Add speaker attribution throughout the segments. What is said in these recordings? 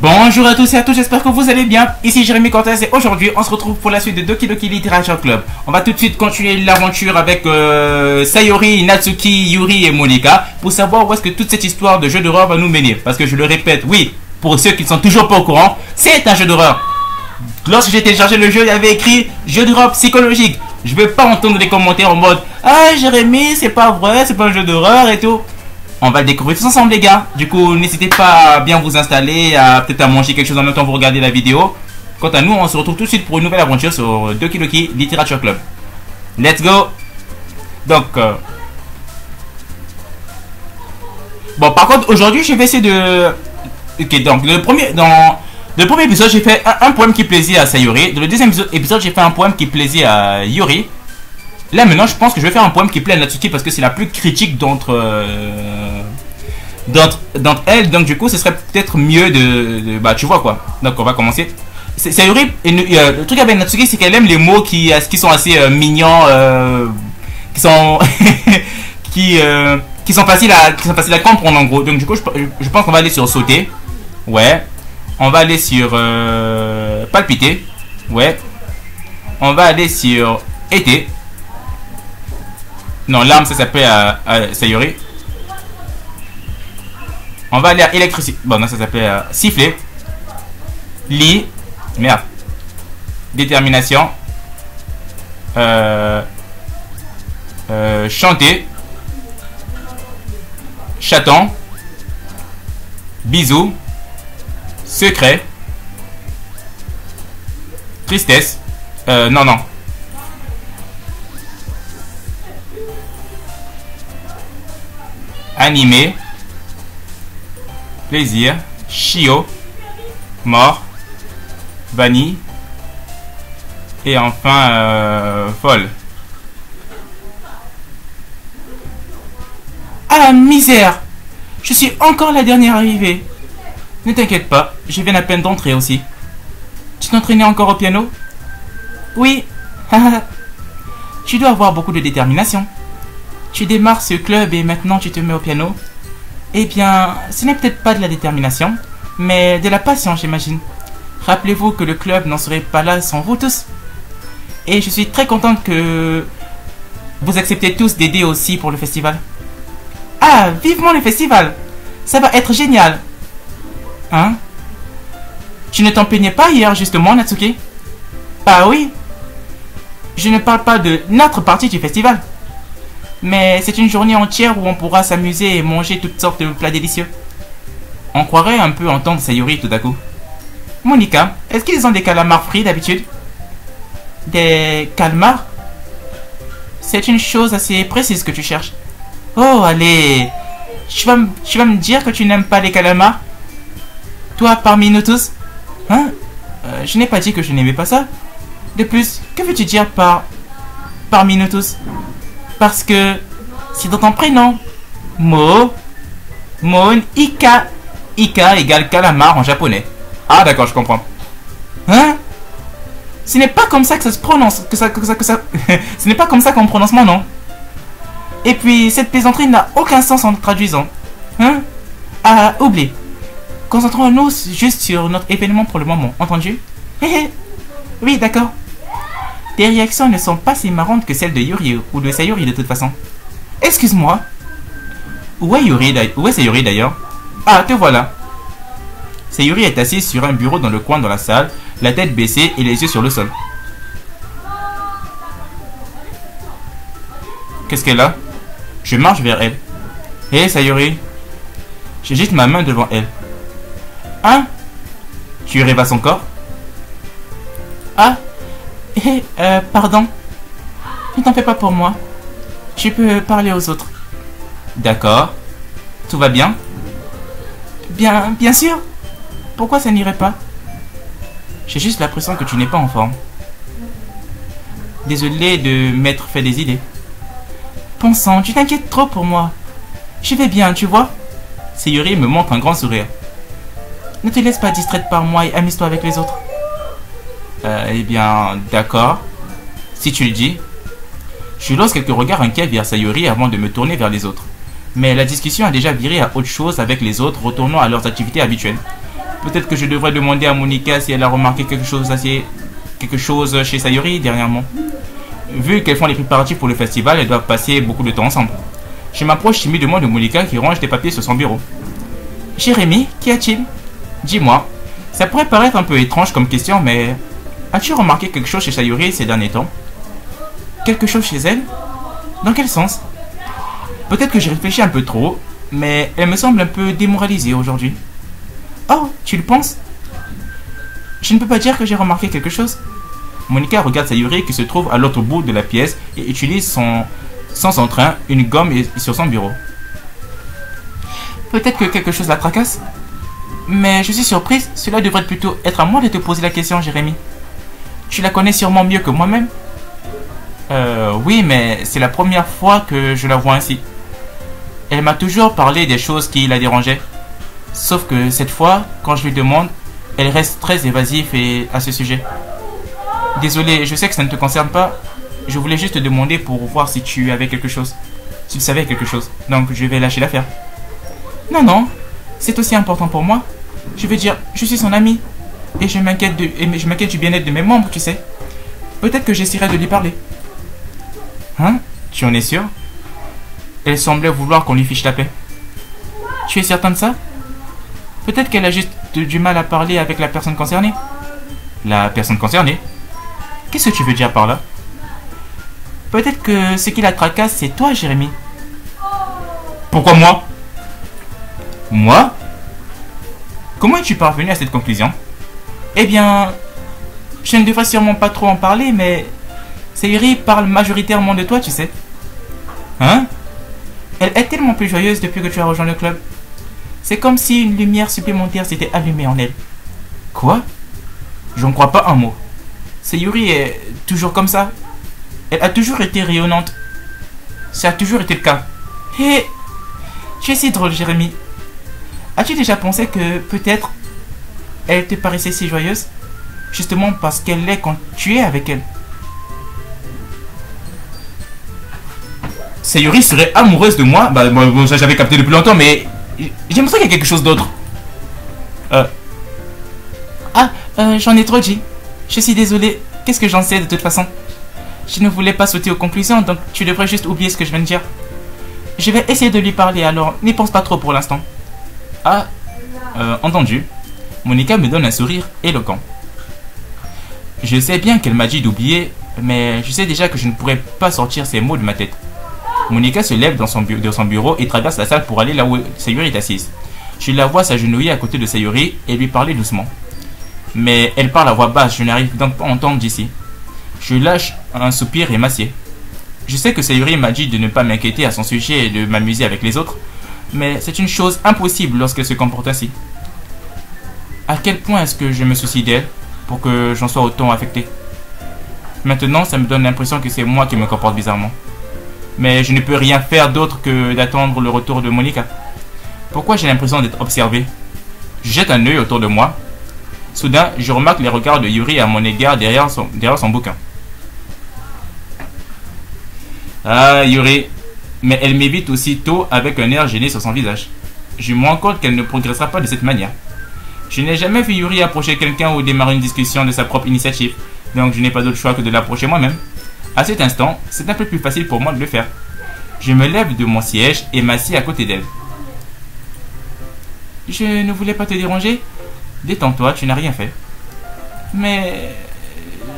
Speaker 1: Bonjour à tous et à toutes, j'espère que vous allez bien. Ici Jérémy Cortez et aujourd'hui on se retrouve pour la suite de Doki Doki Literature Club. On va tout de suite continuer l'aventure avec Sayori, Natsuki, Yuri et Monika pour savoir où est-ce que toute cette histoire de jeu d'horreur va nous mener. Parce que je le répète, oui, pour ceux qui ne sont toujours pas au courant, c'est un jeu d'horreur. Lorsque j'ai téléchargé le jeu, il y avait écrit jeu d'horreur psychologique. Je ne veux pas entendre des commentaires en mode ah Jérémy, c'est pas vrai, c'est pas un jeu d'horreur et tout. On va le découvrir tous ensemble les gars. Du coup n'hésitez pas à bien vous installer, à peut-être à manger quelque chose en même temps que vous regardez la vidéo. Quant à nous on se retrouve tout de suite pour une nouvelle aventure sur Doki Doki Literature Club. Let's go. Donc bon par contre aujourd'hui je vais essayer de... Ok donc dans le premier épisode j'ai fait un poème qui plaisait à Sayori. Dans le deuxième épisode j'ai fait un poème qui plaisait à Yuri. Là maintenant je pense que je vais faire un poème qui plaît à Natsuki parce que c'est la plus critique d'entre elles. Donc du coup ce serait peut-être mieux de bah tu vois quoi. Donc on va commencer. Sayori, le truc avec Natsuki c'est qu'elle aime les mots qui sont assez mignons, qui sont qui sont faciles à comprendre en gros. Donc du coup je pense qu'on va aller sur sauter. Ouais. On va aller sur palpiter. Ouais. On va aller sur été. Non, l'arme ça s'appelle à Sayori. On va aller à électricité. Bon, non, ça s'appelle siffler. Lit. Merde. Détermination. Chanter. Chaton. Bisous. Secret. Tristesse. Non. Animé, plaisir, chiot, mort, vanille et enfin folle. Ah misère, je suis encore la dernière arrivée. Ne t'inquiète pas, je viens à peine d'entrer aussi. Tu t'entraînais encore au piano? Oui. Tu dois avoir beaucoup de détermination. Tu démarres ce club et maintenant tu te mets au piano. Eh bien, ce n'est peut-être pas de la détermination, mais de la passion, j'imagine. Rappelez-vous que le club n'en serait pas là sans vous tous. Et je suis très contente que vous acceptez tous d'aider aussi pour le festival. Ah, vivement le festival! Ça va être génial! Hein? Tu ne t'en plaignais pas hier, justement, Natsuki? Ah oui! Je ne parle pas de notre partie du festival. Mais c'est une journée entière où on pourra s'amuser et manger toutes sortes de plats délicieux. On croirait un peu entendre Sayori tout à coup. Monika, est-ce qu'ils ont des calamars frits d'habitude? Des calmars? C'est une chose assez précise que tu cherches. Oh, allez. Tu vas me dire que tu n'aimes pas les calamars? Toi, parmi nous tous? Hein? Je n'ai pas dit que je n'aimais pas ça. De plus, que veux-tu dire par parmi nous tous? Parce que c'est dans ton prénom. Ika. Ika égale calamar en japonais. Ah d'accord, je comprends. Hein? Ce n'est pas comme ça que ça se prononce. Ce n'est pas comme ça qu'on prononce mon nom. Et puis cette plaisanterie n'a aucun sens en traduisant. Hein? Ah, oublie. Concentrons-nous juste sur notre événement pour le moment, entendu? Oui, d'accord. Tes réactions ne sont pas si marrantes que celles de Yuri ou de Sayori de toute façon. Excuse-moi. Où est Sayori d'ailleurs? Ah, te voilà. Sayori est assise sur un bureau dans le coin de la salle, la tête baissée et les yeux sur le sol. Qu'est-ce qu'elle a? Je marche vers elle. Hé Sayori. J'agite ma main devant elle. Hein? Tu rêves son corps? Ah? Pardon. Ne t'en fais pas pour moi. Tu peux parler aux autres. D'accord. Tout va bien? Bien sûr. Pourquoi ça n'irait pas? J'ai juste l'impression que tu n'es pas en forme. Désolé de m'être fait des idées. Pensant, tu t'inquiètes trop pour moi. Je vais bien, tu vois? Sayori me montre un grand sourire. Ne te laisse pas distraite par moi et amuse-toi avec les autres. Eh bien, d'accord. Si tu le dis. Je lance quelques regards inquiets vers Sayori avant de me tourner vers les autres. Mais la discussion a déjà viré à autre chose avec les autres, retournant à leurs activités habituelles. Peut-être que je devrais demander à Monica si elle a remarqué quelque chose chez Sayuri dernièrement. Vu qu'elles font les préparatifs pour le festival, elles doivent passer beaucoup de temps ensemble. Je m'approche timidement de Monica qui range des papiers sur son bureau. Jérémy, qu'y a-t-il? Dis-moi. Ça pourrait paraître un peu étrange comme question, mais as-tu remarqué quelque chose chez Sayuri ces derniers temps? Quelque chose chez elle? Dans quel sens? Peut-être que j'ai réfléchi un peu trop, mais elle me semble un peu démoralisée aujourd'hui. Oh, tu le penses? Je ne peux pas dire que j'ai remarqué quelque chose. Monica regarde Sayuri qui se trouve à l'autre bout de la pièce et utilise sans entrain une gomme sur son bureau. Peut-être que quelque chose la tracasse? Mais je suis surprise, cela devrait plutôt être à moi de te poser la question, Jérémy. Tu la connais sûrement mieux que moi-même. Oui, mais c'est la première fois que je la vois ainsi. Elle m'a toujours parlé des choses qui la dérangeaient. Sauf que cette fois, quand je lui demande, elle reste très évasive à ce sujet. Désolé, je sais que ça ne te concerne pas. Je voulais juste te demander pour voir si tu avais quelque chose. Si tu savais quelque chose. Donc je vais lâcher l'affaire. Non, non. C'est aussi important pour moi. Je veux dire, je suis son ami. Et je m'inquiète du bien-être de mes membres, tu sais. Peut-être que j'essaierai de lui parler. Hein? Tu en es sûr? Elle semblait vouloir qu'on lui fiche la paix. Tu es certain de ça? Peut-être qu'elle a juste du mal à parler avec la personne concernée. La personne concernée? Qu'est-ce que tu veux dire par là? Peut-être que ce qui la tracasse, c'est toi, Jérémy. Pourquoi moi? Moi? Comment es-tu parvenu à cette conclusion? Eh bien, je ne devrais sûrement pas trop en parler, mais Sayuri parle majoritairement de toi, tu sais. Hein? Elle est tellement plus joyeuse depuis que tu as rejoint le club. C'est comme si une lumière supplémentaire s'était allumée en elle. Quoi? J'en crois pas un mot. Sayuri est toujours comme ça. Elle a toujours été rayonnante. Ça a toujours été le cas. Hé, tu es si drôle, Jérémy. As-tu déjà pensé que peut-être elle te paraissait si joyeuse justement parce qu'elle l'est quand tu es avec elle? Sayuri serait amoureuse de moi? Bah, bon, ça j'avais capté depuis longtemps, mais j'ai l'impression qu'il y a quelque chose d'autre. J'en ai trop dit. Je suis désolé. Qu'est-ce que j'en sais de toute façon? Je ne voulais pas sauter aux conclusions, donc tu devrais juste oublier ce que je viens de dire. Je vais essayer de lui parler, alors n'y pense pas trop pour l'instant. Entendu. Monica me donne un sourire éloquent. Je sais bien qu'elle m'a dit d'oublier, mais je sais déjà que je ne pourrais pas sortir ces mots de ma tête. Monica se lève de son bureau et traverse la salle pour aller là où Sayuri est assise. Je la vois s'agenouiller à côté de Sayuri et lui parler doucement. Mais elle parle à voix basse, je n'arrive donc pas à entendre d'ici. Je lâche un soupir et m'assieds. Je sais que Sayuri m'a dit de ne pas m'inquiéter à son sujet et de m'amuser avec les autres, mais c'est une chose impossible lorsqu'elle se comporte ainsi. À quel point est-ce que je me soucie d'elle pour que j'en sois autant affecté? Maintenant, ça me donne l'impression que c'est moi qui me comporte bizarrement. Mais je ne peux rien faire d'autre que d'attendre le retour de Monica. Pourquoi j'ai l'impression d'être observé? Je jette un œil autour de moi. Soudain, je remarque les regards de Yuri à mon égard derrière son bouquin. Ah, Yuri. Mais elle m'évite aussitôt avec un air gêné sur son visage. Je me rends compte qu'elle ne progressera pas de cette manière. Je n'ai jamais vu Yuri approcher quelqu'un ou démarrer une discussion de sa propre initiative, donc je n'ai pas d'autre choix que de l'approcher moi-même. À cet instant, c'est un peu plus facile pour moi de le faire. Je me lève de mon siège et m'assieds à côté d'elle. Je ne voulais pas te déranger. Détends-toi, tu n'as rien fait. Mais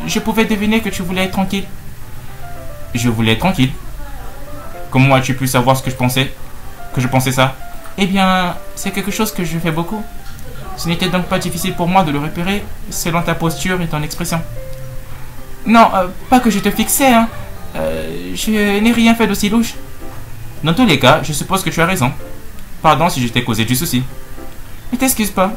Speaker 1: je pouvais deviner que tu voulais être tranquille. Je voulais être tranquille. Comment as-tu pu savoir ce que je pensais? Que je pensais ça? Eh bien, c'est quelque chose que je fais beaucoup. Ce n'était donc pas difficile pour moi de le repérer selon ta posture et ton expression. Non, pas que je te fixais, hein. Je n'ai rien fait d'aussi louche. Dans tous les cas, je suppose que tu as raison. Pardon si je t'ai causé du souci. Ne t'excuse pas.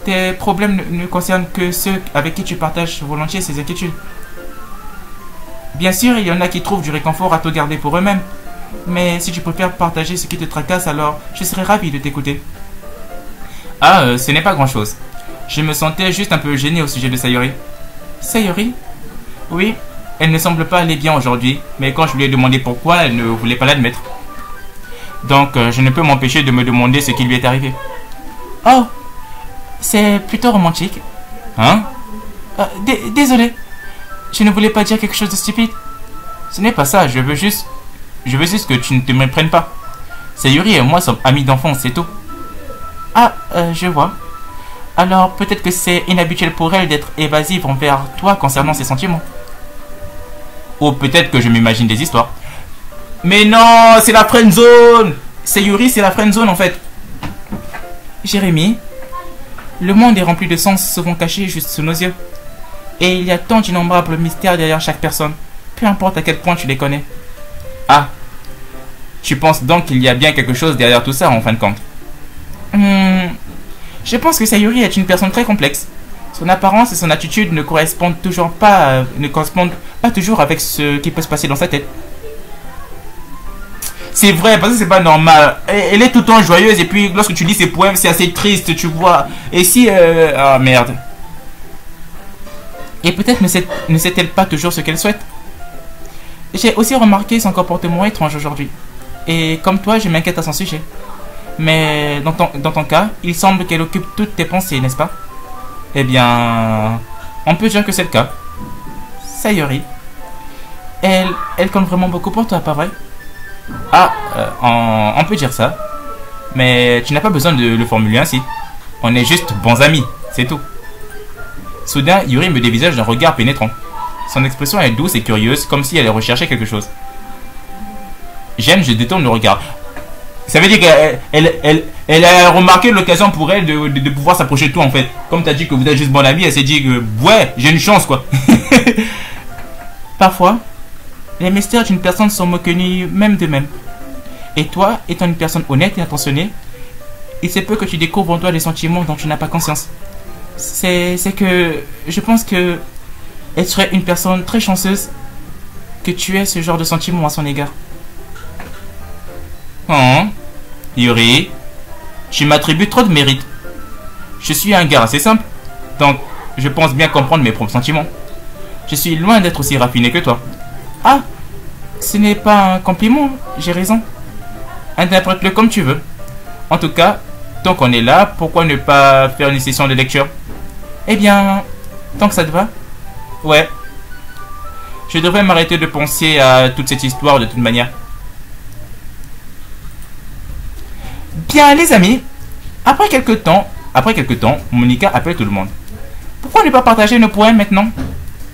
Speaker 1: Tes problèmes ne concernent que ceux avec qui tu partages volontiers ces inquiétudes. Bien sûr, il y en a qui trouvent du réconfort à te garder pour eux-mêmes. Mais si tu préfères partager ce qui te tracasse, alors je serais ravi de t'écouter. Ce n'est pas grand-chose. Je me sentais juste un peu gêné au sujet de Sayuri. Sayuri? Oui, elle ne semble pas aller bien aujourd'hui, mais quand je lui ai demandé pourquoi, elle ne voulait pas l'admettre. Donc, je ne peux m'empêcher de me demander ce qui lui est arrivé. Oh! C'est plutôt romantique.
Speaker 2: Hein?
Speaker 1: Désolé. Je ne voulais pas dire quelque chose de stupide.
Speaker 2: Ce n'est pas ça, je veux juste que tu ne te méprennes pas. Sayuri et moi sommes amis d'enfance, c'est tout.
Speaker 1: Ah, je vois. Alors peut-être que c'est inhabituel pour elle d'être évasive envers toi concernant ses sentiments.
Speaker 2: Ou peut-être que je m'imagine des histoires. Mais non, c'est la friendzone. Sayuri, c'est la friendzone en fait.
Speaker 1: Jérémy, le monde est rempli de sens souvent cachés juste sous nos yeux. Et il y a tant d'innombrables mystères derrière chaque personne, peu importe à quel point tu les connais.
Speaker 2: Ah, tu penses donc qu'il y a bien quelque chose derrière tout ça en fin de compte?
Speaker 1: Je pense que Sayuri est une personne très complexe. Son apparence et son attitude ne correspondent pas toujours avec ce qui peut se passer dans sa tête.
Speaker 2: C'est vrai, parce que c'est pas normal. Elle est tout le temps joyeuse et puis lorsque tu lis ses poèmes, c'est assez triste, tu vois. Et si... Ah merde.
Speaker 1: Et peut-être ne sait-elle pas toujours ce qu'elle souhaite. J'ai aussi remarqué son comportement étrange aujourd'hui. Et comme toi, je m'inquiète à son sujet. Mais dans ton cas, il semble qu'elle occupe toutes tes pensées, n'est-ce pas?
Speaker 2: Eh bien... On peut dire que c'est le cas.
Speaker 1: Sayuri. Elle compte vraiment beaucoup pour toi, pas vrai?
Speaker 2: Ah, on peut dire ça. Mais tu n'as pas besoin de le formuler ainsi. On est juste bons amis, c'est tout. Soudain, Yuri me dévisage d'un regard pénétrant. Son expression est douce et curieuse, comme si elle recherchait quelque chose. Je détourne le regard. Ça veut dire qu'elle a remarqué l'occasion pour elle de pouvoir s'approcher de toi en fait. Comme tu as dit que vous êtes juste bon ami, elle s'est dit que ouais, j'ai une chance quoi.
Speaker 1: Parfois, les mystères d'une personne sont méconnus même d'eux-mêmes. Et toi, étant une personne honnête et attentionnée, il se peut que tu découvres en toi des sentiments dont tu n'as pas conscience. C'est que je pense que elle serait une personne très chanceuse que tu aies ce genre de sentiments à son égard.
Speaker 2: Oh, Yuri, tu m'attribues trop de mérite. Je suis un gars assez simple, donc je pense bien comprendre mes propres sentiments. Je suis loin d'être aussi raffiné que toi.
Speaker 1: Ah, ce n'est pas un compliment, j'ai raison.
Speaker 2: Interprète-le comme tu veux. En tout cas, tant qu'on est là, pourquoi ne pas faire une session de lecture?
Speaker 1: Eh bien, tant que ça te va.
Speaker 2: Ouais. Je devrais m'arrêter de penser à toute cette histoire de toute manière.
Speaker 1: Bien, les amis, après quelques temps, Monica appelle tout le monde. Pourquoi ne pas partager nos poèmes maintenant?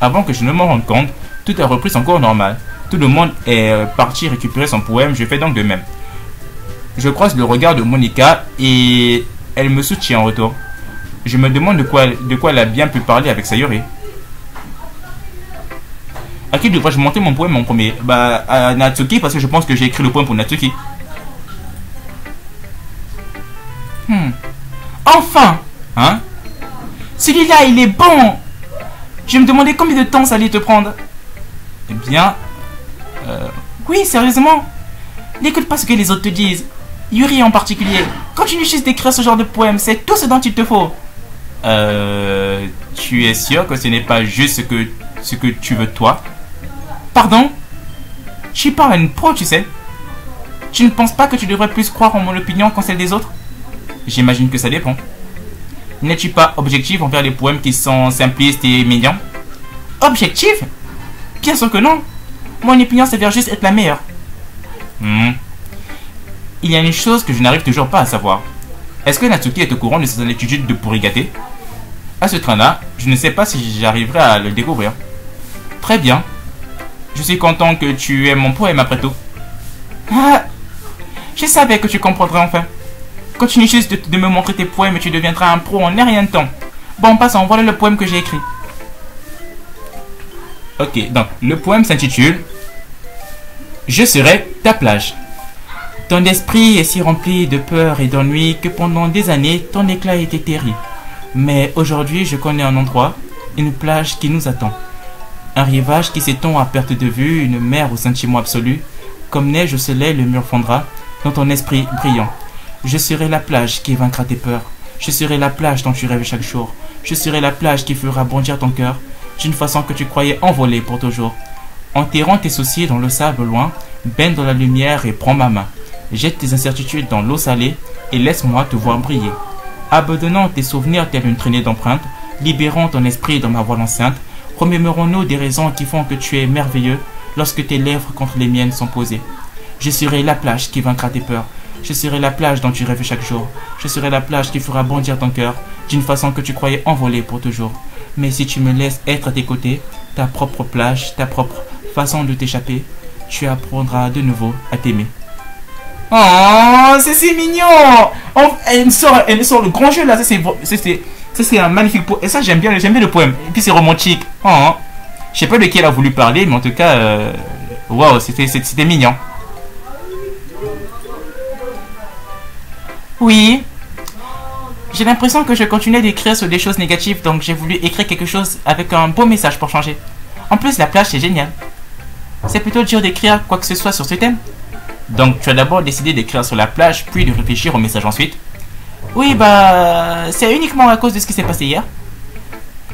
Speaker 2: Avant que je ne m'en rende compte, tout a repris son cours normal. Tout le monde est parti récupérer son poème, je fais donc de même. Je croise le regard de Monica et elle me soutient en retour. Je me demande de quoi elle a bien pu parler avec Sayuri. À qui devrais-je monter mon poème en premier? Bah, à Natsuki, parce que je pense que j'ai écrit le poème pour Natsuki.
Speaker 1: Enfin!
Speaker 2: Hein?
Speaker 1: Celui-là, il est bon! Je me demandais combien de temps ça allait te prendre.
Speaker 2: Eh bien...
Speaker 1: Oui, sérieusement. N'écoute pas ce que les autres te disent. Yuri en particulier. Continue juste d'écrire ce genre de poème, c'est tout ce dont il te faut.
Speaker 2: Tu es sûr que ce n'est pas juste ce que tu veux toi?
Speaker 1: Pardon? Je suis pas une pro, tu sais. Tu ne penses pas que tu devrais plus croire en mon opinion qu'en celle des autres?
Speaker 2: J'imagine que ça dépend. N'es-tu pas objectif envers les poèmes qui sont simplistes et mignons?
Speaker 1: Objectif? Bien sûr que non. Mon opinion s'avère juste être la meilleure.
Speaker 2: Il y a une chose que je n'arrive toujours pas à savoir. Est-ce que Natsuki est au courant de ses attitudes de pourri gâté? À ce train-là, je ne sais pas si j'arriverai à le découvrir. Très bien. Je suis content que tu aimes mon poème après tout.
Speaker 1: Ah, je savais que tu comprendrais enfin. Continue juste de me montrer tes poèmes et tu deviendras un pro en rien de temps. Bon, passons, voilà le poème que j'ai écrit.
Speaker 2: Ok, donc le poème s'intitule « Je serai ta plage ».
Speaker 1: Ton esprit est si rempli de peur et d'ennui que pendant des années, ton éclat était terrible. Mais aujourd'hui, je connais un endroit, une plage qui nous attend. Un rivage qui s'étend à perte de vue, une mer au sentiment absolu. Comme neige au soleil, le mur fondra dans ton esprit brillant. Je serai la plage qui vaincra tes peurs. Je serai la plage dont tu rêves chaque jour. Je serai la plage qui fera bondir ton cœur d'une façon que tu croyais envolée pour toujours. Enterrant tes soucis dans le sable loin, baigne dans la lumière et prends ma main. Jette tes incertitudes dans l'eau salée et laisse-moi te voir briller. Abandonnant tes souvenirs tels une traînée d'empreintes, libérant ton esprit dans ma voile enceinte, remémorons-nous des raisons qui font que tu es merveilleux lorsque tes lèvres contre les miennes sont posées. Je serai la plage qui vaincra tes peurs. Je serai la plage dont tu rêves chaque jour. Je serai la plage qui fera bondir ton cœur d'une façon que tu croyais envolée pour toujours. Mais si tu me laisses être à tes côtés, ta propre plage, ta propre façon de t'échapper, tu apprendras de nouveau à t'aimer. Oh, c'est mignon. Oh, elle sort le grand jeu là. Ça c'est un magnifique poème. Et ça j'aime bien le poème. Et puis c'est romantique. Oh, je sais pas de qui elle a voulu parler, mais en tout cas, waouh, c'était mignon. Oui. J'ai l'impression que je continuais d'écrire sur des choses négatives, donc j'ai voulu écrire quelque chose avec un beau message pour changer. En plus, la plage, c'est génial. C'est plutôt dur d'écrire quoi que ce soit sur ce thème. Donc, tu as d'abord décidé d'écrire sur la plage, puis de réfléchir au message ensuite. Oui, bah, c'est uniquement à cause de ce qui s'est passé hier.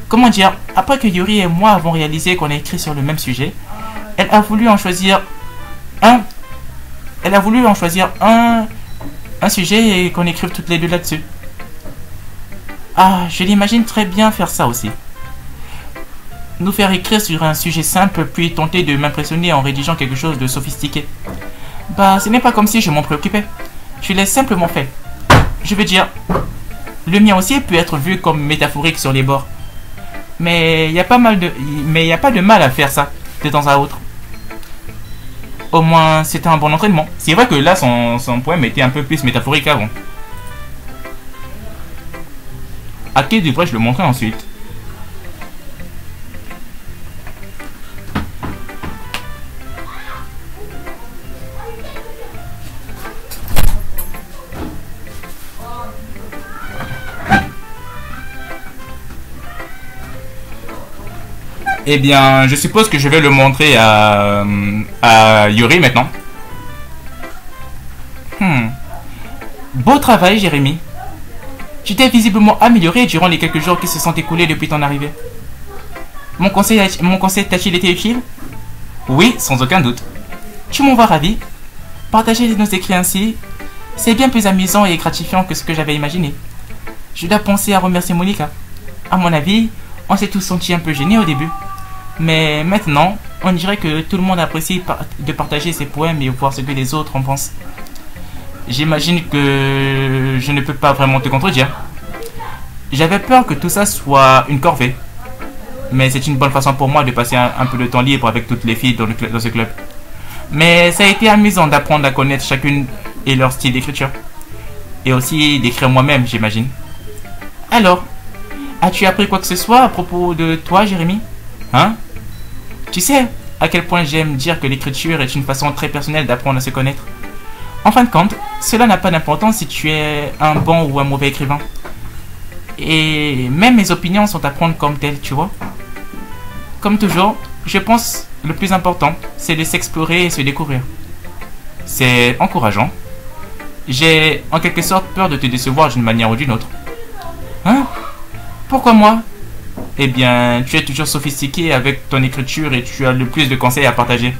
Speaker 1: Comment dire, après que Yuri et moi avons réalisé qu'on a écrit sur le même sujet, elle a voulu en choisir un. Elle a voulu en choisir un sujet et qu'on écrive toutes les deux là-dessus. Ah, je l'imagine très bien faire ça aussi. Nous faire écrire sur un sujet simple, puis tenter de m'impressionner en rédigeant quelque chose de sophistiqué. Bah, ce n'est pas comme si je m'en préoccupais. Je l'ai simplement fait. Je veux dire, le mien aussi peut être vu comme métaphorique sur les bords. Mais il n'y a pas de mal à faire ça, de temps à autre. Au moins, c'était un bon entraînement. C'est vrai que là, son poème était un peu plus métaphorique avant. À qui devrais-je le montrer ensuite? Eh bien, je suppose que je vais le montrer à Yuri maintenant. Beau travail, Jérémy. Tu t'es visiblement amélioré durant les quelques jours qui se sont écoulés depuis ton arrivée. Mon conseil t'a-t-il été utile? Oui, sans aucun doute. Tu m'en vois ravi. Partager nos écrits ainsi, c'est bien plus amusant et gratifiant que ce que j'avais imaginé. Je dois penser à remercier Monica. À mon avis, on s'est tous sentis un peu gênés au début. Mais maintenant, on dirait que tout le monde apprécie de partager ses poèmes et voir ce que les autres en pensent. J'imagine que je ne peux pas vraiment te contredire. J'avais peur que tout ça soit une corvée. Mais c'est une bonne façon pour moi de passer un peu de temps libre avec toutes les filles dans ce club. Mais ça a été amusant d'apprendre à connaître chacune et leur style d'écriture. Et aussi d'écrire moi-même, j'imagine. Alors, as-tu appris quoi que ce soit à propos de toi, Jérémy? Hein? Tu sais à quel point j'aime dire que l'écriture est une façon très personnelle d'apprendre à se connaître. En fin de compte, cela n'a pas d'importance si tu es un bon ou un mauvais écrivain. Et même mes opinions sont à prendre comme telles, tu vois. Comme toujours, je pense le plus important, c'est de s'explorer et se découvrir. C'est encourageant. J'ai en quelque sorte peur de te décevoir d'une manière ou d'une autre. Hein? Pourquoi moi? Eh bien, tu es toujours sophistiqué avec ton écriture et tu as le plus de conseils à partager.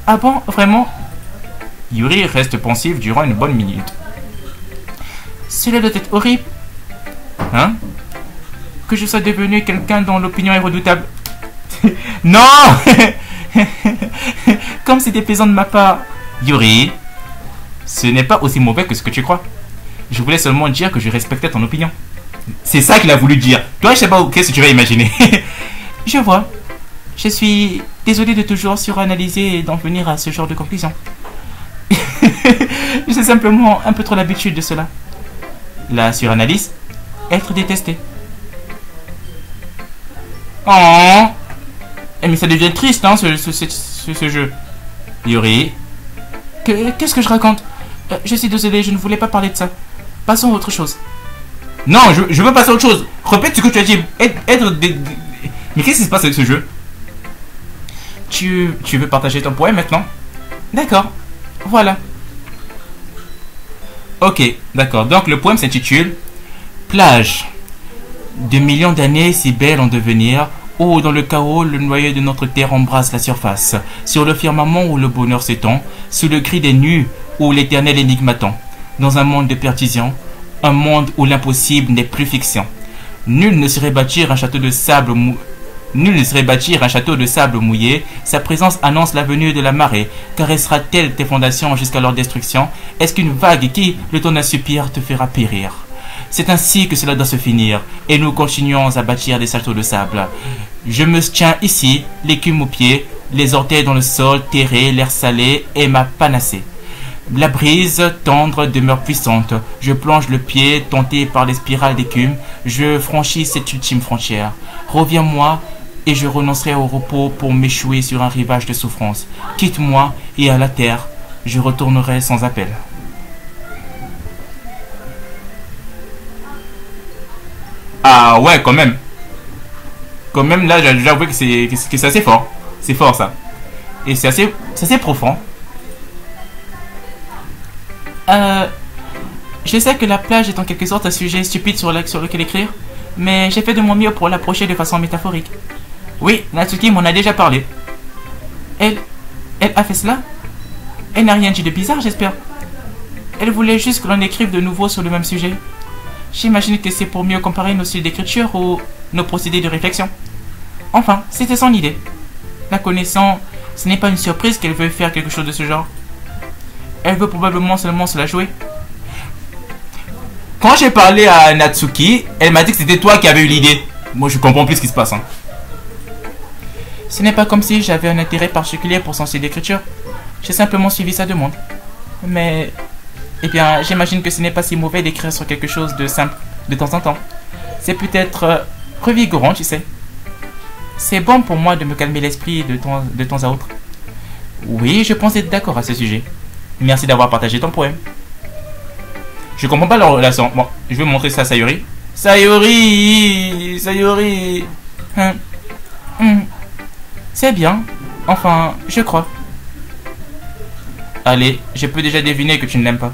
Speaker 1: Ah bon, vraiment? Yuri reste pensif durant une bonne minute. Cela doit être horrible. Hein? Que je sois devenu quelqu'un dont l'opinion est redoutable. Non. Comme c'était plaisant de ma part. Yuri, ce n'est pas aussi mauvais que ce que tu crois. Je voulais seulement dire que je respectais ton opinion. C'est ça qu'il a voulu dire. Toi, je sais pas qu'est-ce que tu vas imaginer. Je vois. Je suis désolé de toujours suranalyser et d'en venir à ce genre de conclusion. J'ai simplement un peu trop l'habitude de cela. La suranalyse, être détesté. Oh. Mais ça devient triste, hein, ce jeu. Yuri. Qu'est-ce que je raconte? Je suis désolé, je ne voulais pas parler de ça. Passons à autre chose. Non, je veux passer à autre chose. Répète ce que tu as dit. Mais qu'est-ce qui se passe avec ce jeu? Tu veux partager ton poème maintenant? D'accord. Voilà. Ok, d'accord. Donc le poème s'intitule Plage. De millions d'années si belles en devenir, où dans le chaos le noyau de notre terre embrasse la surface, sur le firmament où le bonheur s'étend, sous le cri des nues où l'éternel énigme attend, dans un monde de perdition, Un monde où l'impossible n'est plus fiction. Nul ne saurait bâtir un château de sable mouillé. Sa présence annonce la venue de la marée. Caressera-t-elle tes fondations jusqu'à leur destruction? Est-ce qu'une vague qui, le temps d'un soupir, te fera périr? C'est ainsi que cela doit se finir, et nous continuons à bâtir des châteaux de sable. Je me tiens ici, l'écume aux pieds, les orteils dans le sol, terré, l'air salé, et ma panacée. La brise tendre demeure puissante. Je plonge le pied, tenté par les spirales d'écume. Je franchis cette ultime frontière. Reviens-moi, et je renoncerai au repos pour m'échouer sur un rivage de souffrance. Quitte-moi, et à la terre, je retournerai sans appel.
Speaker 2: Ah ouais, quand même. Quand même, là, j'avoue que c'est assez fort. C'est fort, ça. Et c'est assez profond.
Speaker 1: Je sais que la plage est en quelque sorte un sujet stupide sur lequel écrire, mais j'ai fait de mon mieux pour l'approcher de façon métaphorique. Oui, Natsuki m'en a déjà parlé. Elle a fait cela? Elle n'a rien dit de bizarre, j'espère. Elle voulait juste que l'on écrive de nouveau sur le même sujet. J'imagine que c'est pour mieux comparer nos styles d'écriture ou nos procédés de réflexion. Enfin, c'était son idée. La connaissant, ce n'est pas une surprise qu'elle veuille faire quelque chose de ce genre. Elle veut probablement seulement se la jouer.
Speaker 2: Quand j'ai parlé à Natsuki, elle m'a dit que c'était toi qui avais eu l'idée. Moi, je comprends plus ce qui se passe. Hein.
Speaker 1: Ce n'est pas comme si j'avais un intérêt particulier pour son style d'écriture. J'ai simplement suivi sa demande. Mais, eh bien, j'imagine que ce n'est pas si mauvais d'écrire sur quelque chose de simple de temps en temps. C'est peut-être revigorant, tu sais. C'est bon pour moi de me calmer l'esprit de temps à autre. Oui, je pense être d'accord à ce sujet. Merci d'avoir partagé ton poème.
Speaker 2: Je comprends pas leur relation. Bon, je vais montrer ça à Sayori. Sayori.
Speaker 1: C'est bien. Enfin, je crois.
Speaker 2: Allez, je peux déjà deviner que tu ne l'aimes pas.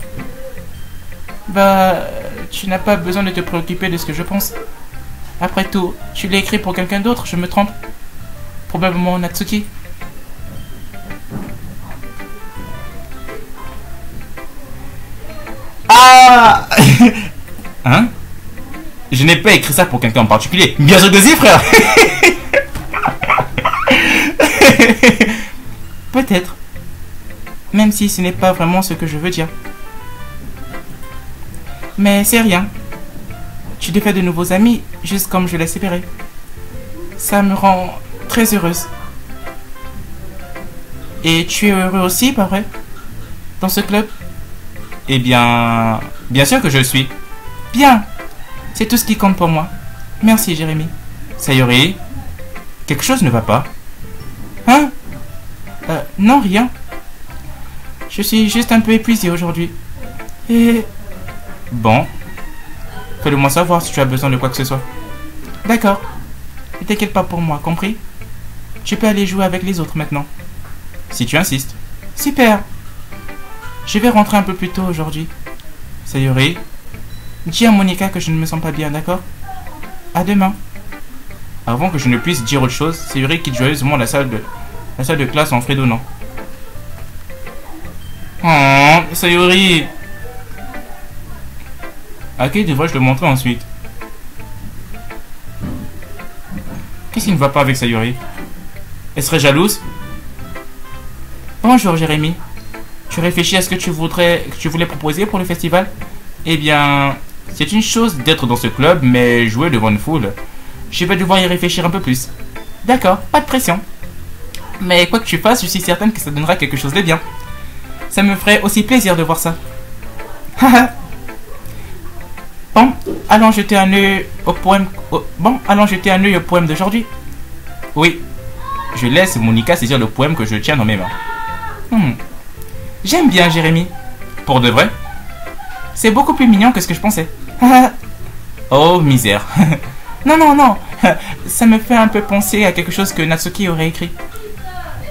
Speaker 1: Bah, tu n'as pas besoin de te préoccuper de ce que je pense. Après tout, tu l'as écrit pour quelqu'un d'autre, je me trompe. Probablement Natsuki.
Speaker 2: Ah. Hein? Je n'ai pas écrit ça pour quelqu'un en particulier. Bien sûr que si, frère.
Speaker 1: Peut-être. Même si ce n'est pas vraiment ce que je veux dire. Mais c'est rien. Tu te fais de nouveaux amis, juste comme je l'espérais. Ça me rend très heureuse. Et tu es heureux aussi, pas vrai? Dans ce club?
Speaker 2: Eh bien... Bien sûr que je le suis.
Speaker 1: Bien. C'est tout ce qui compte pour moi. Merci, Jérémy.
Speaker 2: Sayori, quelque chose ne va pas.
Speaker 1: Hein? Non, rien. Je suis juste un peu épuisé aujourd'hui. Et...
Speaker 2: Bon. Fais-le-moi savoir si tu as besoin de quoi que ce soit.
Speaker 1: D'accord. Ne t'inquiète pas pour moi, compris? Tu peux aller jouer avec les autres maintenant.
Speaker 2: Si tu insistes.
Speaker 1: Super. Je vais rentrer un peu plus tôt aujourd'hui.
Speaker 2: Sayori,
Speaker 1: dis à Monica que je ne me sens pas bien, d'accord? À demain.
Speaker 2: Avant que je ne puisse dire autre chose, Sayori quitte joyeusement la salle de classe en fredonnant. Oh, Sayori. À qui devrais-je le montrer ensuite? Qu'est-ce qui ne va pas avec Sayori? Elle serait jalouse?
Speaker 1: Bonjour Jérémy. Tu réfléchis à ce que tu voulais proposer pour le festival?
Speaker 2: Eh bien, c'est une chose d'être dans ce club, mais jouer devant une foule, je vais devoir y réfléchir un peu plus.
Speaker 1: D'accord, pas de pression. Mais quoi que tu fasses, je suis certaine que ça donnera quelque chose de bien. Ça me ferait aussi plaisir de voir ça. Bon, allons jeter un œil au poème. Allons jeter un œil au poème d'aujourd'hui.
Speaker 2: Oui, je laisse Monica saisir le poème que je tiens dans mes mains.
Speaker 1: J'aime bien Jérémy.
Speaker 2: Pour de vrai?
Speaker 1: C'est beaucoup plus mignon que ce que je pensais.
Speaker 2: Oh, misère.
Speaker 1: Non. Ça me fait un peu penser à quelque chose que Natsuki aurait écrit.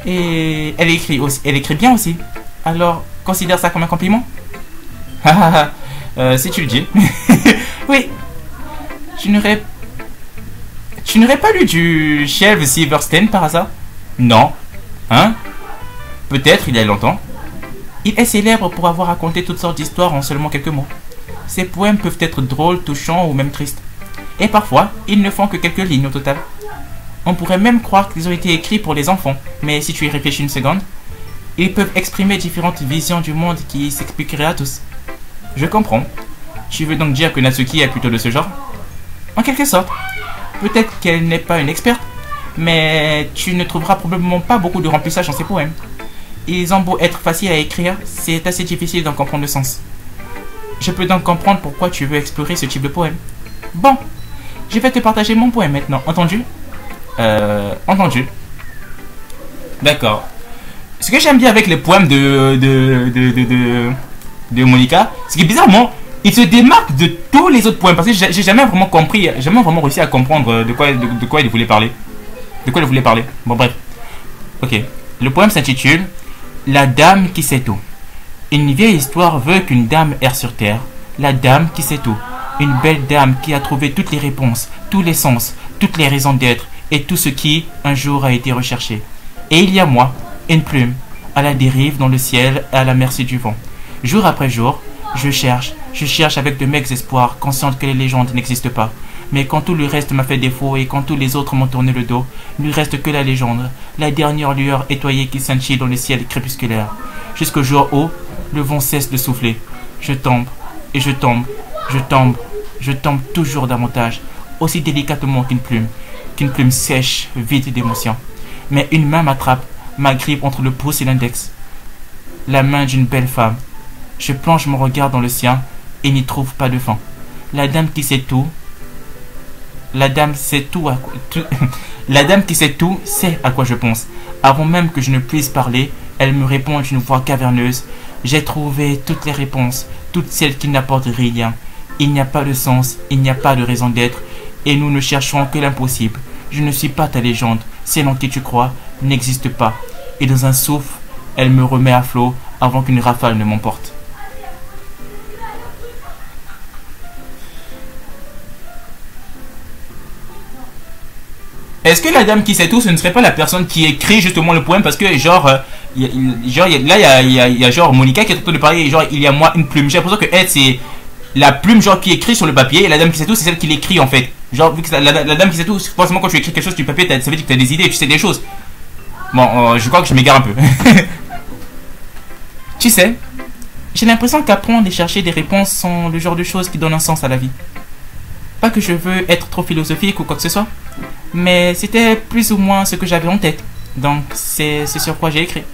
Speaker 1: Et elle écrit bien aussi. Alors, considère ça comme un compliment?
Speaker 2: Si tu le dis.
Speaker 1: Oui. Tu n'aurais pas lu du Shel Silverstein par hasard?
Speaker 2: Non. Hein? Peut-être il y a longtemps.
Speaker 1: Il est célèbre pour avoir raconté toutes sortes d'histoires en seulement quelques mots. Ces poèmes peuvent être drôles, touchants ou même tristes. Et parfois, ils ne font que quelques lignes au total. On pourrait même croire qu'ils ont été écrits pour les enfants, mais si tu y réfléchis une seconde, ils peuvent exprimer différentes visions du monde qui s'expliqueraient à tous. Je comprends. Tu veux donc dire que Natsuki est plutôt de ce genre? En quelque sorte. Peut-être qu'elle n'est pas une experte, mais tu ne trouveras probablement pas beaucoup de remplissage dans ses poèmes. Ils ont beau être faciles à écrire, c'est assez difficile d'en comprendre le sens. Je peux donc comprendre pourquoi tu veux explorer ce type de poème. Bon, je vais te partager mon poème maintenant, entendu? Entendu. D'accord. Ce que j'aime bien avec les poèmes de Monica, c'est que bizarrement, il se démarque de tous les autres poèmes. Parce que j'ai jamais vraiment compris, jamais vraiment réussi à comprendre de quoi il voulait parler. De quoi il voulait parler. Bon, bref. Ok. Le poème s'intitule La dame qui sait tout. Une vieille histoire veut qu'une dame erre sur terre. La dame qui sait tout. Une belle dame qui a trouvé toutes les réponses, tous les sens, toutes les raisons d'être et tout ce qui, un jour, a été recherché. Et il y a moi, une plume, à la dérive dans le ciel et à la merci du vent. Jour après jour, je cherche avec de maigres espoirs, consciente que les légendes n'existent pas. Mais quand tout le reste m'a fait défaut et quand tous les autres m'ont tourné le dos, il ne reste que la légende, la dernière lueur étoilée qui scintille dans le ciel crépusculaire. Jusqu'au jour où le vent cesse de souffler. Je tombe, et je tombe, je tombe, je tombe toujours davantage, aussi délicatement qu'une plume sèche, vide d'émotion. Mais une main m'attrape, m'agrippe entre le pouce et l'index. La main d'une belle femme. Je plonge mon regard dans le sien et n'y trouve pas de fin. La dame qui sait tout. La dame sait tout, la dame qui sait tout sait à quoi je pense. Avant même que je ne puisse parler, elle me répond d'une voix caverneuse. J'ai trouvé toutes les réponses, toutes celles qui n'apportent rien. Il n'y a pas de sens, il n'y a pas de raison d'être, et nous ne chercherons que l'impossible. Je ne suis pas ta légende, celle en qui tu crois n'existe pas. Et dans un souffle, elle me remet à flot avant qu'une rafale ne m'emporte. Est-ce que la dame qui sait tout, ce ne serait pas la personne qui écrit justement le poème? Parce que genre, là il y a genre Monica qui est en train de parler, genre il y a moi une plume. J'ai l'impression que elle c'est la plume genre qui écrit sur le papier et la dame qui sait tout c'est celle qui l'écrit en fait. Genre vu que la dame qui sait tout, forcément quand tu écris quelque chose sur le papier, ça veut dire que tu as des idées, tu sais des choses. Bon, je crois que je m'égare un peu. Tu sais, j'ai l'impression qu'apprendre et chercher des réponses sont le genre de choses qui donnent un sens à la vie. Pas que je veux être trop philosophique ou quoi que ce soit, mais c'était plus ou moins ce que j'avais en tête. Donc c'est sur quoi j'ai écrit.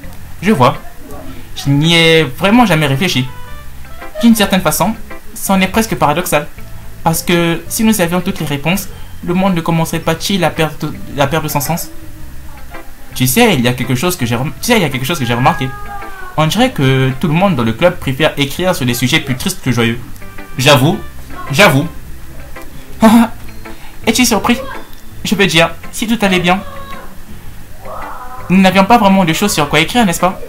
Speaker 1: Je vois. Je n'y ai vraiment jamais réfléchi. D'une certaine façon, c'en est presque paradoxal. Parce que si nous avions toutes les réponses, le monde ne commencerait pas-il à perdre son sens? Tu sais, il y a quelque chose que j'ai remarqué. On dirait que tout le monde dans le club préfère écrire sur des sujets plus tristes que joyeux. J'avoue. Es-tu surpris? Je veux dire, si tout allait bien. Nous n'avions pas vraiment de choses sur quoi écrire, n'est-ce pas?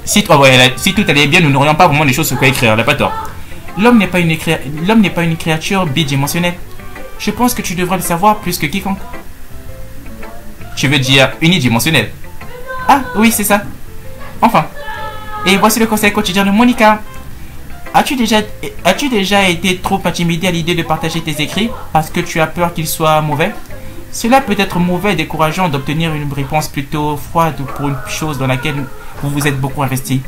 Speaker 1: Si tout allait bien, nous n'aurions pas vraiment de choses sur quoi écrire, elle n'a pas tort. L'homme n'est pas une créature bidimensionnelle. Je pense que tu devrais le savoir plus que quiconque. Tu veux dire unidimensionnel? Ah, oui, c'est ça. Enfin. Et voici le conseil quotidien de Monica. As-tu déjà été trop intimidé à l'idée de partager tes écrits parce que tu as peur qu'ils soient mauvais? Cela peut être mauvais et décourageant d'obtenir une réponse plutôt froide pour une chose dans laquelle vous vous êtes beaucoup investi.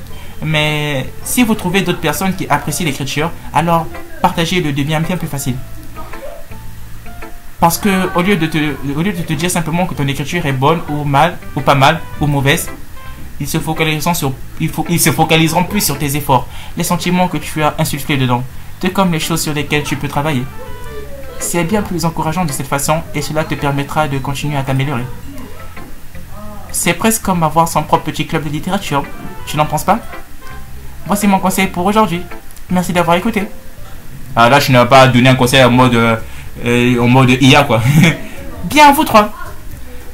Speaker 1: Mais si vous trouvez d'autres personnes qui apprécient l'écriture, alors partager le devient bien plus facile. Parce que au lieu de te dire simplement que ton écriture est bonne ou mal, ou pas mal, ou mauvaise, ils se focaliseront plus sur tes efforts, les sentiments que tu as insufflés dedans, tout comme les choses sur lesquelles tu peux travailler. C'est bien plus encourageant de cette façon et cela te permettra de continuer à t'améliorer. C'est presque comme avoir son propre petit club de littérature, tu n'en penses pas? Voici mon conseil pour aujourd'hui. Merci d'avoir écouté. Ah là, je n'ai pas donné un conseil en mode IA quoi. Bien, vous trois.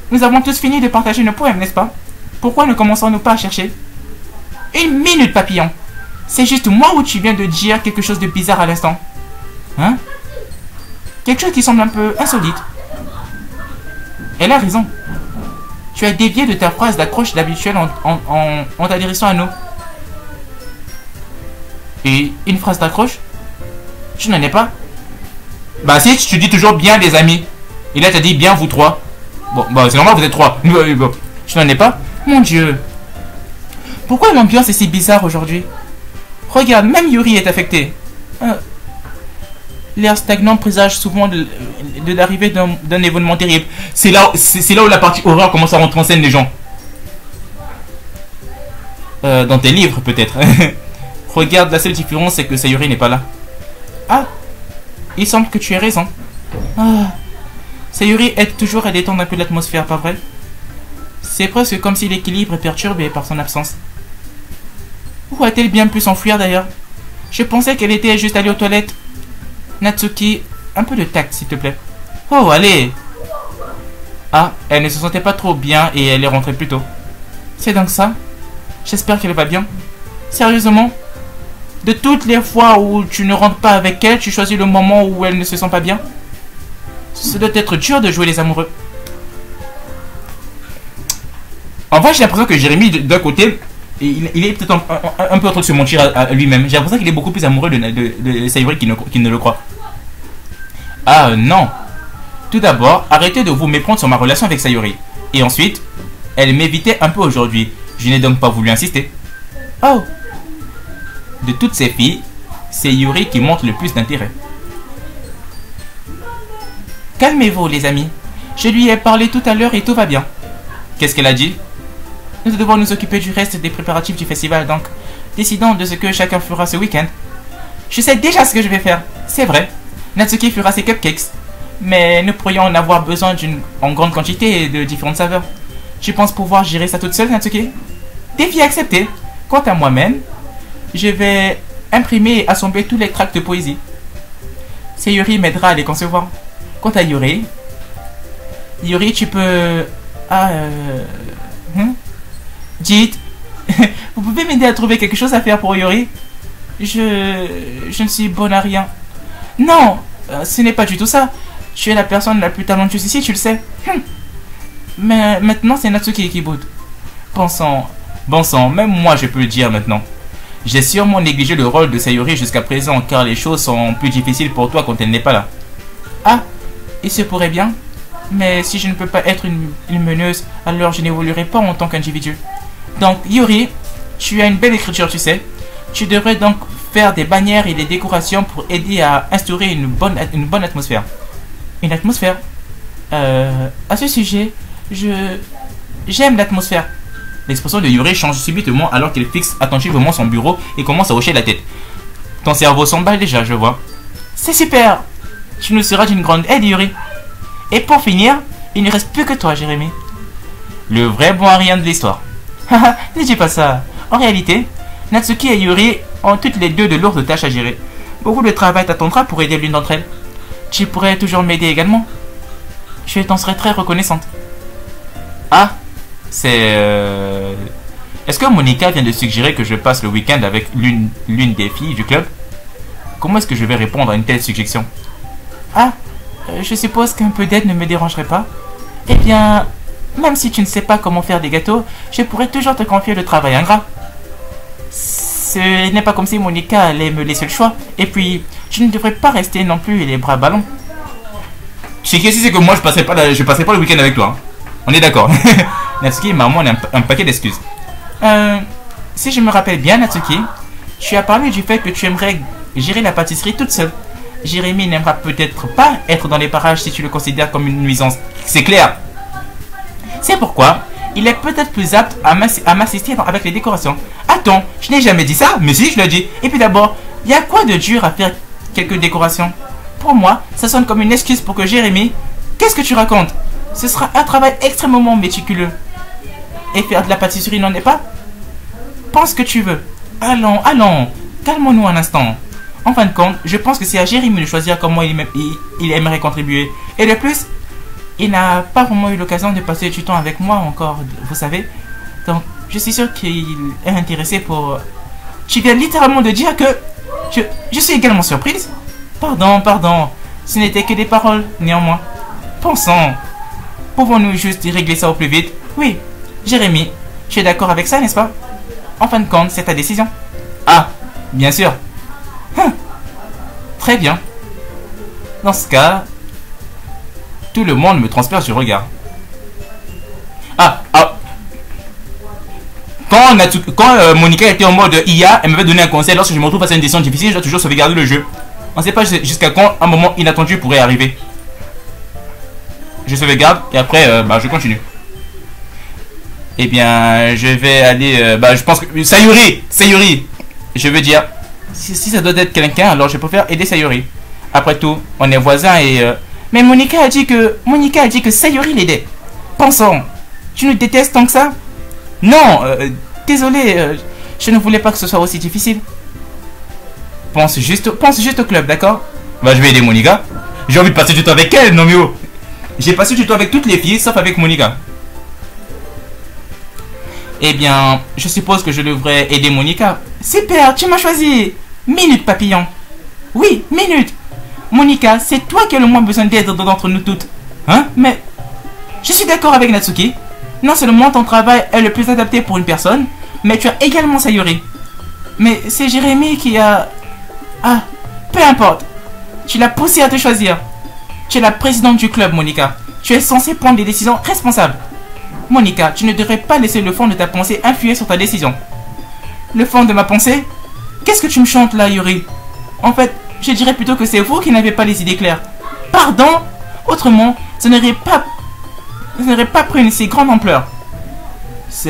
Speaker 1: Nous avons tous fini de partager nos poèmes, n'est-ce pas? Pourquoi ne commençons-nous pas à chercher? Une minute, papillon. C'est juste moi ou tu viens de dire quelque chose de bizarre à l'instant? Hein? Quelque chose qui semble un peu insolite. Elle a raison. Tu as dévié de ta phrase d'accroche d'habituel en t'adressant à nous. Et une phrase d'accroche? Je n'en ai pas.
Speaker 2: Bah si, tu dis toujours bien les amis. Et là, t'as dit bien vous trois. Bon, bah c'est normal, vous êtes trois. Bon.
Speaker 1: Je n'en ai pas. Mon Dieu. Pourquoi l'ambiance est si bizarre aujourd'hui? Regarde, même Yuri est affecté. L'air stagnant présage souvent de l'arrivée d'un événement terrible.
Speaker 2: C'est là où la partie horreur commence à rentrer en scène les gens.
Speaker 1: Dans tes livres peut-être. Regarde, la seule différence c'est que Sayuri n'est pas là. Ah, il semble que tu aies raison. Sayuri aide toujours à détendre un peu l'atmosphère, pas vrai? C'est presque comme si l'équilibre est perturbé par son absence. Où a-t-elle bien pu s'enfuir d'ailleurs? Je pensais qu'elle était juste allée aux toilettes. Natsuki, un peu de tact s'il te plaît. Oh, allez. Ah, elle ne se sentait pas trop bien et elle est rentrée plus tôt. C'est donc ça? J'espère qu'elle va bien. Sérieusement? De toutes les fois où tu ne rentres pas avec elle, tu choisis le moment où elle ne se sent pas bien? Ça doit être dur de jouer les amoureux.
Speaker 2: En fait, j'ai l'impression que Jérémy, d'un côté, il est peut-être un peu en train de se mentir à lui-même. J'ai l'impression qu'il est beaucoup plus amoureux de Sayuri qu'il ne le croit.
Speaker 1: Ah non. Tout d'abord, arrêtez de vous méprendre sur ma relation avec Sayuri. Et ensuite, elle m'évitait un peu aujourd'hui. Je n'ai donc pas voulu insister. Oh. De toutes ces filles, c'est Yuri qui montre le plus d'intérêt. Calmez-vous les amis. Je lui ai parlé tout à l'heure et tout va bien.
Speaker 2: Qu'est-ce qu'elle a dit?
Speaker 1: Nous devons nous occuper du reste des préparatifs du festival, donc décidons de ce que chacun fera ce week-end. Je sais déjà ce que je vais faire, c'est vrai. Natsuki fera ses cupcakes, mais nous pourrions en avoir besoin en grande quantité et de différentes saveurs. Tu penses pouvoir gérer ça toute seule, Natsuki? Défi accepté. Quant à moi-même, je vais imprimer et assembler tous les tracts de poésie. Sayuri m'aidera à les concevoir. Quant à Yuri, tu peux... Dites, vous pouvez m'aider à trouver quelque chose à faire pour Yuri? Je ne suis bonne à rien. Non, ce n'est pas du tout ça. Tu es la personne la plus talentueuse ici, tu le sais. Mais maintenant, c'est Natsuki qui boude. Bon sang, même moi je peux le dire maintenant. J'ai sûrement négligé le rôle de Sayuri jusqu'à présent, car les choses sont plus difficiles pour toi quand elle n'est pas là. Ah, il se pourrait bien. Mais si je ne peux pas être une meneuse, alors je n'évoluerai pas en tant qu'individu. Donc, Yuri, tu as une belle écriture, tu sais. Tu devrais donc faire des bannières et des décorations pour aider à instaurer une bonne atmosphère. Une atmosphère? À ce sujet, j'aime l'atmosphère.
Speaker 2: L'expression de Yuri change subitement alors qu'il fixe attentivement son bureau et commence à hocher la tête. Ton cerveau s'emballe déjà, je vois.
Speaker 1: C'est super! Tu nous seras d'une grande aide, Yuri. Et pour finir, il ne reste plus que toi, Jérémy.
Speaker 2: Le vrai bon à rien de l'histoire.
Speaker 1: Haha, ne dis pas ça. En réalité, Natsuki et Yuri ont toutes les deux de lourdes tâches à gérer. Beaucoup de travail t'attendra pour aider l'une d'entre elles. Tu pourrais toujours m'aider également. Je t'en serais très reconnaissante.
Speaker 2: Ah, c'est... Est-ce que Monica vient de suggérer que je passe le week-end avec l'une des filles du club? Comment est-ce que je vais répondre à une telle suggestion?
Speaker 1: Ah, je suppose qu'un peu d'aide ne me dérangerait pas. Eh bien, même si tu ne sais pas comment faire des gâteaux, je pourrais toujours te confier le travail ingrat. Ce n'est pas comme si Monica allait me laisser le choix. Et puis, je ne devrais pas rester non plus les bras ballants.
Speaker 2: Ce qui est c'est que moi je passerai pas le week-end avec toi. Hein. On est d'accord. Natsuki, maman, on a un paquet d'excuses.
Speaker 1: Si je me rappelle bien, Natsuki, tu as parlé du fait que tu aimerais gérer la pâtisserie toute seule. Jérémy n'aimera peut-être pas être dans les parages si tu le considères comme une nuisance.
Speaker 2: C'est clair.
Speaker 1: C'est pourquoi il est peut-être plus apte à m'assister avec les décorations. Attends, je n'ai jamais dit ça.
Speaker 2: Mais si, je l'ai dit.
Speaker 1: Et puis d'abord, il y a quoi de dur à faire quelques décorations? Pour moi, ça sonne comme une excuse pour que Jérémy... Qu'est-ce que tu racontes? Ce sera un travail extrêmement méticuleux. Et faire de la pâtisserie n'en est pas? Pense ce que tu veux. Allons, calmons-nous un instant. En fin de compte, je pense que c'est à Jérémy de choisir comment il aimerait contribuer. Et de plus, il n'a pas vraiment eu l'occasion de passer du temps avec moi encore, vous savez. Donc, je suis sûr qu'il est intéressé pour... Tu viens littéralement de dire que... Je suis également surprise. Pardon. Ce n'était que des paroles, néanmoins. Pensons. Pouvons-nous juste régler ça au plus vite? Oui. Jérémy, tu es d'accord avec ça, n'est-ce pas? En fin de compte, c'est ta décision.
Speaker 2: Ah, bien sûr.
Speaker 1: Très bien. Dans ce cas, tout le monde me transperce du regard. Quand Monica était en mode IA, elle m'avait donné un conseil. Lorsque je me retrouve face à une décision difficile, je dois toujours sauvegarder le jeu. On ne sait pas jusqu'à quand un moment inattendu pourrait arriver. Je sauvegarde et après, je continue. Eh bien, je vais aller... je pense que... Sayuri. Je veux dire, si ça doit être quelqu'un, alors je préfère aider Sayuri. Après tout, on est voisins et... Mais Monica a dit que Sayuri l'aidait. Pensons, tu nous détestes tant que ça? Non, désolé, je ne voulais pas que ce soit aussi difficile. Pense juste au club, d'accord? Je vais aider Monica. J'ai envie de passer du temps avec elle, non mais oh. J'ai passé du temps avec toutes les filles, sauf avec Monica. Eh bien, je suppose que je devrais aider Monica. Super, tu m'as choisi. Minute, papillon. Oui, minute. Monica, c'est toi qui as le moins besoin d'aide d'entre nous toutes. Hein? Mais, je suis d'accord avec Natsuki. Non seulement ton travail est le plus adapté pour une personne, mais tu as également Sayuri. Mais c'est Jérémy qui a... Ah, peu importe. Tu l'as poussé à te choisir. Tu es la présidente du club, Monica. Tu es censée prendre des décisions responsables. Monica, tu ne devrais pas laisser le fond de ta pensée influer sur ta décision. Le fond de ma pensée? Qu'est-ce que tu me chantes là, Yuri? En fait, je dirais plutôt que c'est vous qui n'avez pas les idées claires. Pardon? Autrement, ça n'aurait pas pris une si grande ampleur. Ce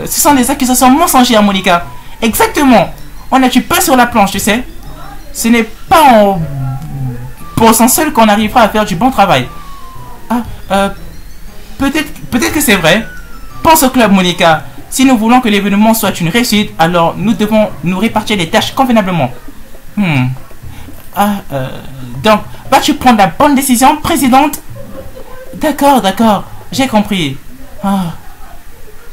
Speaker 1: sont des accusations mensongères, Monica. Exactement. On n'a tué pas sur la planche, tu sais. Ce n'est pas en pensant seul qu'on arrivera à faire du bon travail. Peut-être que c'est vrai. Pense au club, Monica. Si nous voulons que l'événement soit une réussite, alors nous devons nous répartir les tâches convenablement. Donc, vas-tu prendre la bonne décision, présidente? D'accord, j'ai compris.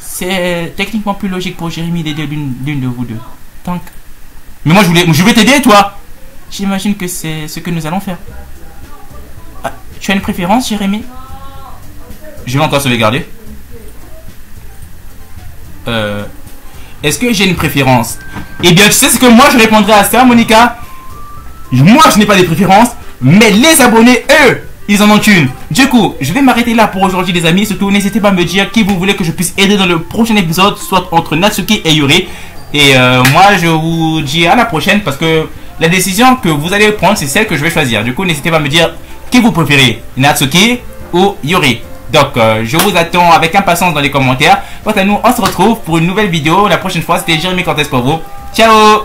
Speaker 1: C'est techniquement plus logique pour Jérémy d'aider l'une de vous deux. Donc... Mais moi je vais t'aider, toi. J'imagine que c'est ce que nous allons faire. Tu as une préférence, Jérémy? Je vais encore sauvegarder. Est-ce que j'ai une préférence? Eh bien, tu sais ce que moi je répondrai à ça, Monica? Moi je n'ai pas de préférence, mais les abonnés, eux, ils en ont une. Du coup, je vais m'arrêter là pour aujourd'hui, les amis. Surtout, n'hésitez pas à me dire qui vous voulez que je puisse aider dans le prochain épisode, soit entre Natsuki et Yuri. Et moi, je vous dis à la prochaine parce que la décision que vous allez prendre, c'est celle que je vais choisir. Du coup, n'hésitez pas à me dire qui vous préférez, Natsuki ou Yuri. Donc, je vous attends avec impatience dans les commentaires. Quant à nous, on se retrouve pour une nouvelle vidéo. La prochaine fois, c'était Jérémy Cortez pour vous. Ciao!